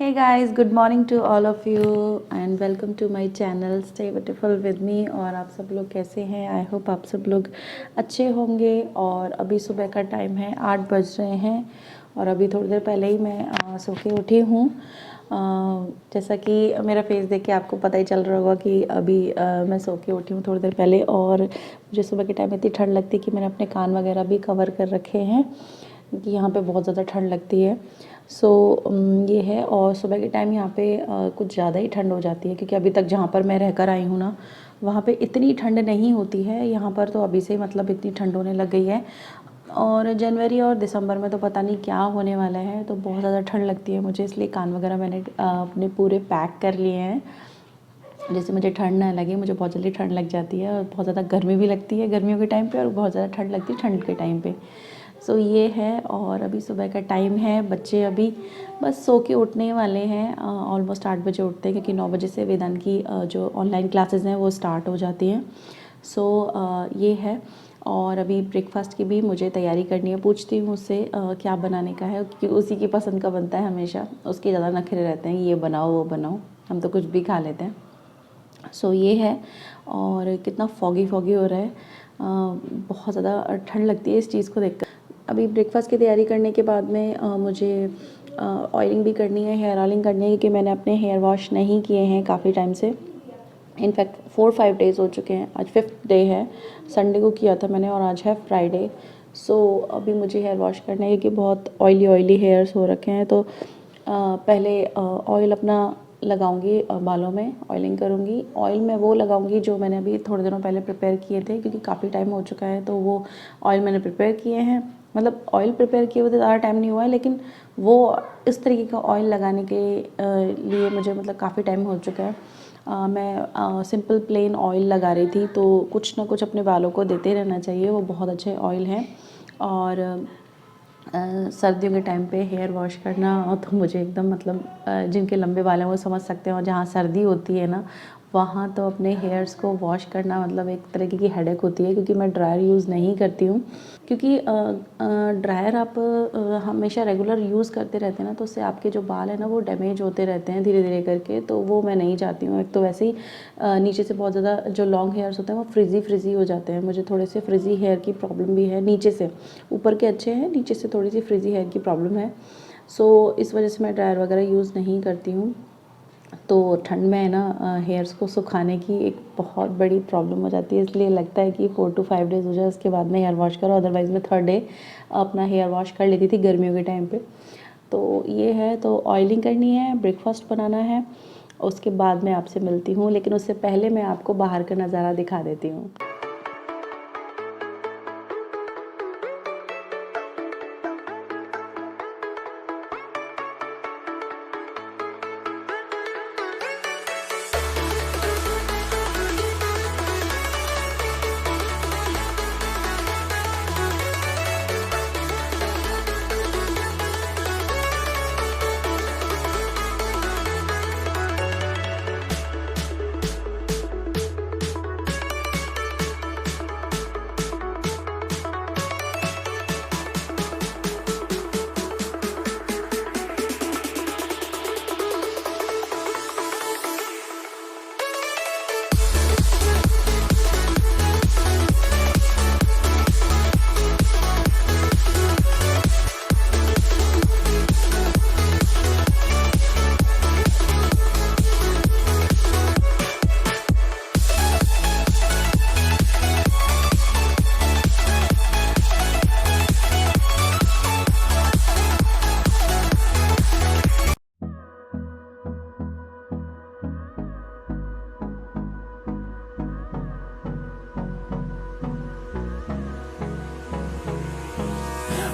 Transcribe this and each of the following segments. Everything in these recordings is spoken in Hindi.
Hey guys, good morning to all of you and welcome to my channel Stay Beautiful with me। और आप सब लोग कैसे हैं? आई होप आप सब लोग अच्छे होंगे। और अभी सुबह का टाइम है, 8 बज रहे हैं और अभी थोड़ी देर पहले ही मैं सो के उठी हूँ। जैसा कि मेरा फेस देख के आपको पता ही चल रहा होगा कि अभी मैं सो के उठी हूँ थोड़ी देर पहले। और मुझे सुबह के टाइम इतनी ठंड लगती है कि मैंने अपने कान वगैरह भी कवर कर रखे हैं क्योंकि यहाँ पे बहुत ज़्यादा ठंड लगती है। ये है। और सुबह के टाइम यहाँ पे कुछ ज़्यादा ही ठंड हो जाती है क्योंकि अभी तक जहाँ पर मैं रहकर आई हूँ ना, वहाँ पे इतनी ठंड नहीं होती है। यहाँ पर तो अभी से मतलब इतनी ठंड होने लग गई है। और जनवरी और दिसंबर में तो पता नहीं क्या होने वाला है, तो बहुत ज़्यादा ठंड लगती है मुझे, इसलिए कान वगैरह मैंने अपने पूरे पैक कर लिए हैं जैसे मुझे ठंड ना लगे। मुझे बहुत जल्दी ठंड लग जाती है और बहुत ज़्यादा गर्मी भी लगती है गर्मियों के टाइम पे, और बहुत ज़्यादा ठंड लगती है ठंड के टाइम पे। ये है। और अभी सुबह का टाइम है, बच्चे अभी बस सो के उठने वाले हैं। ऑलमोस्ट 8 बजे उठते हैं क्योंकि 9 बजे से वेदांत की जो ऑनलाइन क्लासेस हैं वो स्टार्ट हो जाती हैं। ये है। और अभी ब्रेकफास्ट की भी मुझे तैयारी करनी है। पूछती हूँ उससे क्या बनाने का है क्योंकि उसी की पसंद का बनता है हमेशा। उसके ज़्यादा नखरे रहते हैं, ये बनाओ वो बनाओ, हम तो कुछ भी खा लेते हैं। ये है। और कितना फॉगी फॉगी हो रहा है, बहुत ज़्यादा ठंड लगती है इस चीज़ को देखकर। अभी ब्रेकफास्ट की तैयारी करने के बाद में मुझे ऑयलिंग भी करनी है, हेयर ऑयलिंग करनी है क्योंकि मैंने अपने हेयर वॉश नहीं किए हैं काफ़ी टाइम से। इनफैक्ट 4-5 डेज़ हो चुके हैं, आज 5th डे है। संडे को किया था मैंने और आज है फ्राइडे। अभी मुझे हेयर वॉश करना है क्योंकि बहुत ऑयली हेयर्स हो रखे हैं। पहले ऑयल अपना लगाऊंगी, बालों में ऑयलिंग करूंगी। ऑयल मैं वो लगाऊंगी जो मैंने अभी थोड़े दिनों पहले प्रिपेयर किए थे क्योंकि काफ़ी टाइम हो चुका है, तो वो ऑयल मैंने प्रिपेयर किए हैं। मतलब ऑयल प्रिपेयर किए हुए ज़्यादा टाइम नहीं हुआ है, लेकिन वो इस तरीके का ऑयल लगाने के लिए मुझे मतलब काफ़ी टाइम हो चुका है। मैं सिंपल प्लेन ऑयल लगा रही थी, तो कुछ ना कुछ अपने बालों को देते रहना चाहिए, वो बहुत अच्छे ऑयल हैं। और सर्दियों के टाइम पे हेयर वॉश करना तो मुझे एकदम मतलब जिनके लंबे बाल हैं वो समझ सकते हैं। और जहाँ सर्दी होती है ना, वहाँ तो अपने हेयर्स को वॉश करना मतलब एक तरीके की हेडेक होती है क्योंकि मैं ड्रायर यूज़ नहीं करती हूँ। क्योंकि ड्रायर आप हमेशा रेगुलर यूज़ करते रहते हैं ना, तो उससे आपके जो बाल हैं ना वो डैमेज होते रहते हैं धीरे धीरे करके, तो वो मैं नहीं चाहती हूँ। एक तो वैसे ही नीचे से बहुत ज़्यादा जो लॉन्ग हेयर्स होते हैं वो फ्रिज़ी हो जाते हैं। मुझे थोड़े से फ्रिज़ी हेयर की प्रॉब्लम भी है, नीचे से। ऊपर के अच्छे हैं, नीचे से थोड़ी सी फ्रिज़ी हेयर की प्रॉब्लम है। इस वजह से मैं ड्रायर वगैरह यूज़ नहीं करती हूँ। तो ठंड में है ना, हेयर्स को सुखाने की एक बहुत बड़ी प्रॉब्लम हो जाती है, इसलिए लगता है कि 4 to 5 डेज़ हो जाए उसके बाद में हेयर वॉश करो। अदरवाइज़ मैं 3rd डे अपना हेयर वॉश कर लेती थी गर्मियों के टाइम पे। ये है। तो ऑयलिंग करनी है, ब्रेकफास्ट बनाना है, उसके बाद मैं आपसे मिलती हूँ। लेकिन उससे पहले मैं आपको बाहर का नज़ारा दिखा देती हूँ।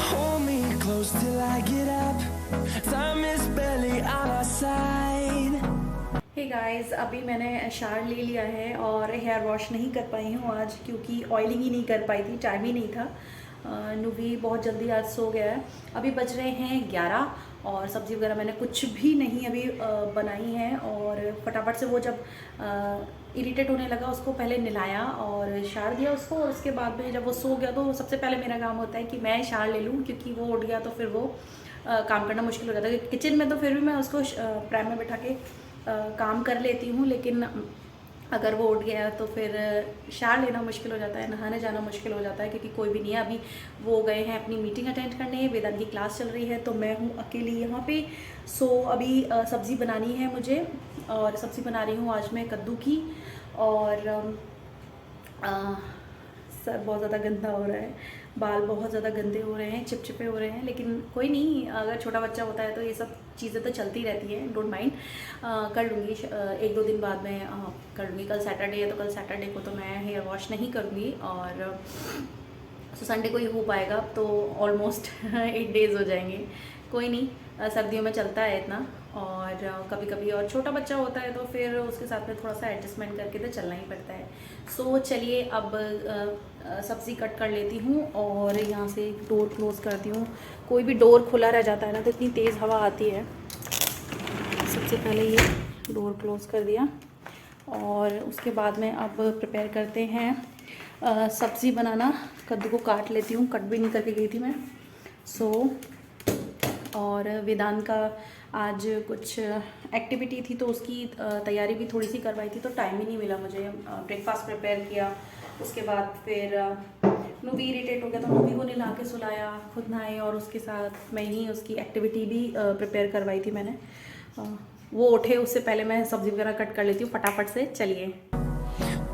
Hold me close till I get up. Time is barely on our side. Hey guys, अभी मैंने शावर ले लिया है और हेयर वॉश नहीं कर पाई हूँ आज क्योंकि ऑयलिंग ही नहीं कर पाई थी, टाइम ही नहीं था। नूवी बहुत जल्दी आज सो गया है। अभी बज रहे हैं 11 और सब्ज़ी वगैरह मैंने कुछ भी नहीं अभी बनाई है। और फटाफट से वो जब इरिटेट होने लगा उसको पहले नहलाया और शार दिया उसको, और उसके बाद में जब वो सो गया तो सबसे पहले मेरा काम होता है कि मैं शार ले लूँ, क्योंकि वो उठ गया तो फिर वो काम करना मुश्किल हो जाता है। किचन में तो फिर भी मैं उसको प्रैम में बैठा के काम कर लेती हूँ, लेकिन अगर वो उठ गया तो फिर शार लेना मुश्किल हो जाता है, नहाने जाना मुश्किल हो जाता है, क्योंकि कोई भी नहीं है। अभी वो गए हैं अपनी मीटिंग अटेंड करने, वेदांत की क्लास चल रही है, तो मैं हूँ अकेली यहाँ पे। सो अभी सब्ज़ी बनानी है मुझे, और सब्ज़ी बना रही हूँ आज मैं कद्दू की। और सर बहुत ज़्यादा गंदा हो रहा है, बाल बहुत ज़्यादा गंदे हो रहे हैं, चिपचिपे हो रहे हैं, लेकिन कोई नहीं, अगर छोटा बच्चा होता है तो ये सब चीज़ें तो चलती रहती हैं, डोंट माइंड। कर लूँगी, 1-2 दिन बाद में कर लूँगी। कल सैटरडे है तो कल सैटरडे को तो मैं हेयर वॉश नहीं करूँगी, और तो संडे को ही हो पाएगा, तो ऑलमोस्ट 8 डेज़ हो जाएंगे। कोई नहीं, सर्दियों में चलता है इतना, और कभी कभी और छोटा बच्चा होता है तो फिर उसके साथ में थोड़ा सा एडजस्टमेंट करके तो चलना ही पड़ता है। सो चलिए अब सब्ज़ी कट कर लेती हूँ, और यहाँ से डोर क्लोज़ करती हूँ। कोई भी डोर खुला रह जाता है ना तो इतनी तेज़ हवा आती है। सबसे पहले ये डोर क्लोज़ कर दिया, और उसके बाद में अब प्रिपेयर करते हैं सब्ज़ी बनाना। कद्दू को काट लेती हूँ, कट भी नहीं करके गई थी मैं। और वेदांत का आज कुछ एक्टिविटी थी तो उसकी तैयारी भी थोड़ी सी करवाई थी, तो टाइम ही नहीं मिला मुझे। ब्रेकफास्ट प्रिपेयर किया, उसके बाद फिर नूवी इरिटेट हो गया तो नूवी को नहला के सुलाया, खुद नहाए, और उसके साथ मैं ही उसकी एक्टिविटी भी प्रिपेयर करवाई थी मैंने। वो उठे उससे पहले मैं सब्ज़ी वगैरह कट कर लेती हूँ फटाफट से। चलिए।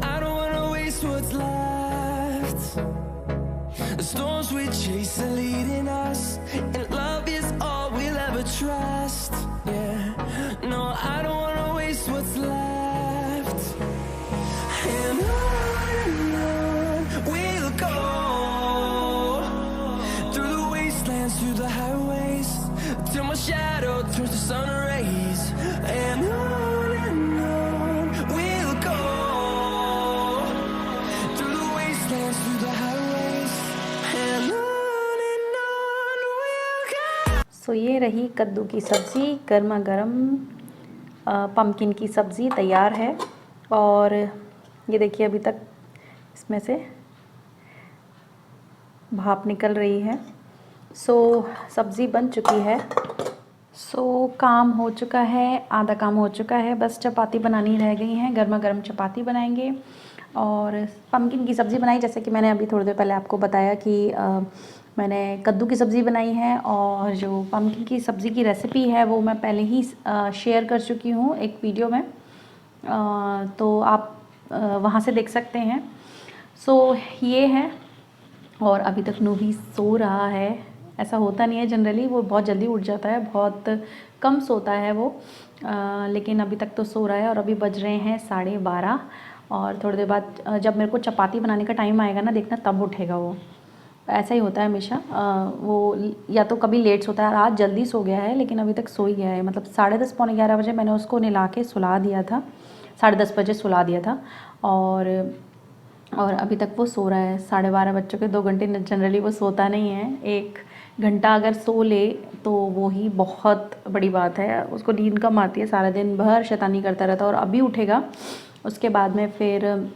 I don't wanna waste what's left. The storms we chase are leading us, and love is all we'll ever trust. Yeah, no, I don't wanna waste what's left. And on we'll go, through the wastelands, through the highways, till my shadow turns to sun rays. And on we'll go, through the wastelands, through the highways, and on we'll go. सो ये रही कद्दू की सब्ज़ी, गर्मा गर्म पम्पकिन की सब्ज़ी तैयार है। और ये देखिए अभी तक इसमें से भाप निकल रही है। सो सब्ज़ी बन चुकी है। सो काम हो चुका है, आधा काम हो चुका है, बस चपाती बनानी रह गई हैं। गर्मा गर्म चपाती बनाएंगे और पम्पकिन की सब्ज़ी बनाई, जैसे कि मैंने अभी थोड़ी देर पहले आपको बताया कि मैंने कद्दू की सब्ज़ी बनाई है। और जो पम्पकिन की सब्ज़ी की रेसिपी है वो मैं पहले ही शेयर कर चुकी हूँ एक वीडियो में, तो आप वहाँ से देख सकते हैं। सो ये है, और अभी तक नूवी सो रहा है। ऐसा होता नहीं है जनरली, वो बहुत जल्दी उठ जाता है, बहुत कम सोता है वो, लेकिन अभी तक तो सो रहा है। और अभी बज रहे हैं 12:30, और थोड़ी देर बाद जब मेरे को चपाती बनाने का टाइम आएगा ना, देखना तब उठेगा वो। ऐसा ही होता है हमेशा, वो या तो कभी लेट सोता है। आज जल्दी सो गया है लेकिन अभी तक सो ही गया है, मतलब 10:30 पौने 11 बजे मैंने उसको नहला के सुला दिया था, 10:30 बजे सुला दिया था, और अभी तक वो सो रहा है। 12:30 बच्चों के 2 घंटे जनरली वो सोता नहीं है। 1 घंटा अगर सो ले तो वो ही बहुत बड़ी बात है। उसको नींद कम आती है, सारा दिन भर शैतानी करता रहता है। और अभी उठेगा, उसके बाद में फिर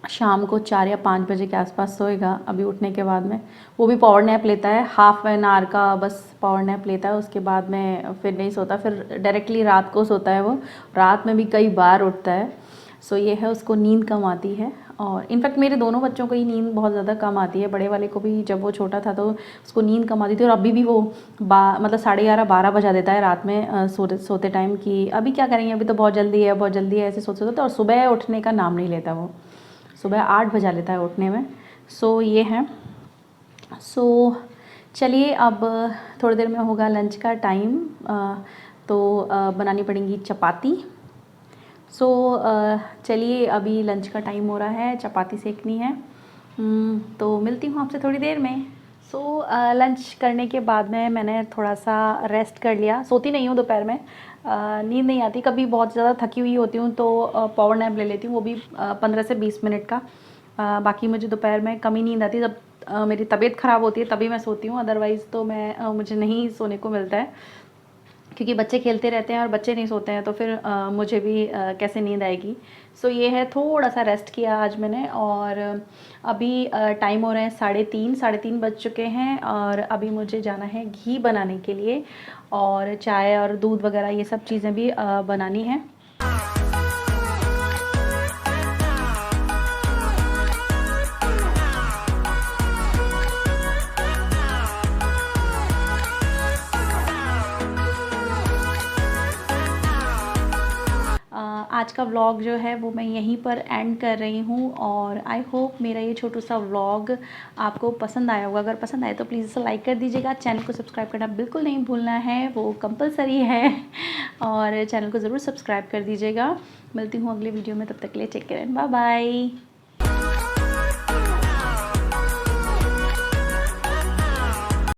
शाम को 4 या 5 बजे के आसपास सोएगा। अभी उठने के बाद में वो भी पावर नैप लेता है, हाफ एन आवर का बस पावर नैप लेता है, उसके बाद में फिर नहीं सोता, फिर डायरेक्टली रात को सोता है। वो रात में भी कई बार उठता है। सो ये है, उसको नींद कम आती है। और इनफैक्ट मेरे दोनों बच्चों को ही नींद बहुत ज़्यादा कम आती है। बड़े वाले को भी जब वो छोटा था तो उसको नींद कम आती थी, और अभी भी वो मतलब 11:30-12 बजा देता है रात में सोते टाइम, कि अभी क्या करेंगे, अभी तो बहुत जल्दी है, बहुत जल्दी है, ऐसे सोते सोते। और सुबह उठने का नाम नहीं लेता वो, सुबह 8 बजा लेता है उठने में। सो ये है। सो चलिए, अब थोड़ी देर में होगा लंच का टाइम, तो बनानी पड़ेंगी चपाती। सो चलिए, अभी लंच का टाइम हो रहा है, चपाती सेकनी है। तो मिलती हूँ आपसे थोड़ी देर में। सो लंच करने के बाद में मैंने थोड़ा सा रेस्ट कर लिया। सोती नहीं हूँ दोपहर में, नींद नहीं आती। कभी बहुत ज़्यादा थकी हुई होती हूँ तो पावर नैप ले लेती हूँ, वो भी 15 से 20 मिनट का। बाकी मुझे दोपहर में कम ही नींद आती है। जब मेरी तबीयत ख़राब होती है तभी मैं सोती हूँ, अदरवाइज़ तो मुझे नहीं सोने को मिलता है, क्योंकि बच्चे खेलते रहते हैं और बच्चे नहीं सोते हैं तो फिर मुझे भी कैसे नींद आएगी। सो ये है, थोड़ा सा रेस्ट किया आज मैंने। और अभी टाइम हो रहे हैं 3:30 बज चुके हैं और अभी मुझे जाना है घी बनाने के लिए, और चाय और दूध वगैरह ये सब चीज़ें भी बनानी है। आज का व्लॉग जो है वो मैं यहीं पर एंड कर रही हूँ, और आई होप मेरा ये छोटा सा व्लॉग आपको पसंद आया होगा। अगर पसंद आए तो प्लीज़ इसे लाइक कर दीजिएगा, चैनल को सब्सक्राइब करना बिल्कुल नहीं भूलना है, वो कंपलसरी है। और चैनल को ज़रूर सब्सक्राइब कर दीजिएगा। मिलती हूँ अगले वीडियो में, तब तक के लिए take care and bye bye.